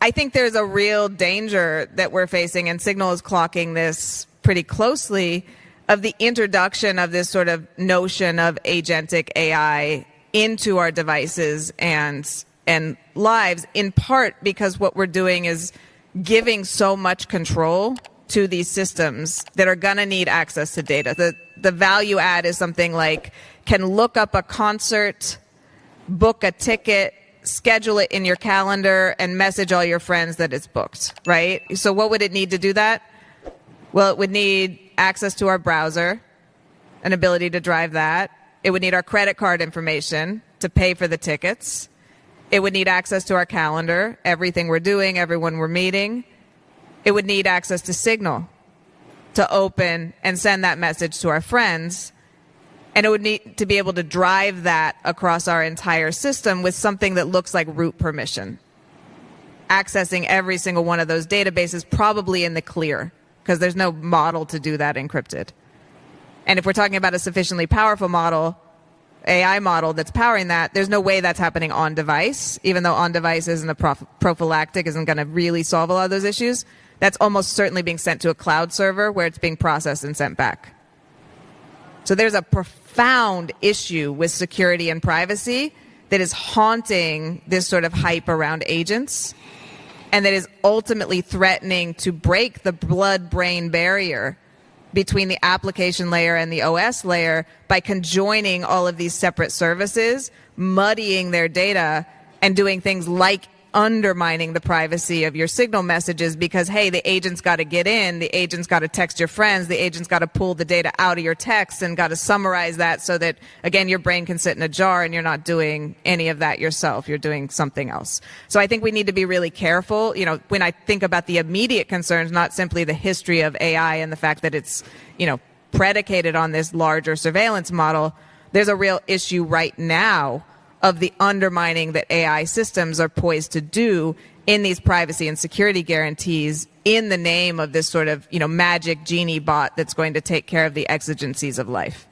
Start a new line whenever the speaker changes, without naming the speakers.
I think there's a real danger that we're facing, and Signal is clocking this pretty closely, of the introduction of this sort of notion of agentic AI into our devices and lives, in part because what we're doing is giving so much control to these systems that are going to need access to data. The value add is something like can look up a concert, book a ticket, schedule it in your calendar, and message all your friends that it's booked, right? So what would it need to do that? Well, it would need access to our browser, an ability to drive that. It would need our credit card information to pay for the tickets. It would need access to our calendar, everything we're doing, everyone we're meeting. It would need access to Signal to open and send that message to our friends. And it would need to be able to drive that across our entire system with something that looks like root permission. Accessing every single one of those databases, probably in the clear, because there's no model to do that encrypted. And if we're talking about a sufficiently powerful model, AI model that's powering that, there's no way that's happening on device, even though on device isn't a prophylactic, isn't going to really solve a lot of those issues. That's almost certainly being sent to a cloud server where it's being processed and sent back. So there's a profound issue with security and privacy that is haunting this sort of hype around agents, and that is ultimately threatening to break the blood-brain barrier between the application layer and the OS layer by conjoining all of these separate services, muddying their data, and doing things like undermining the privacy of your Signal messages because, hey, the agent's got to get in, the agent's got to text your friends, the agent's got to pull the data out of your text and got to summarize that so that, again, your brain can sit in a jar and you're not doing any of that yourself. You're doing something else. So I think we need to be really careful. You know, when I think about the immediate concerns, not simply the history of AI and the fact that it's, you know, predicated on this larger surveillance model, there's a real issue right now of the undermining that AI systems are poised to do in these privacy and security guarantees in the name of this sort of, you know, magic genie bot that's going to take care of the exigencies of life.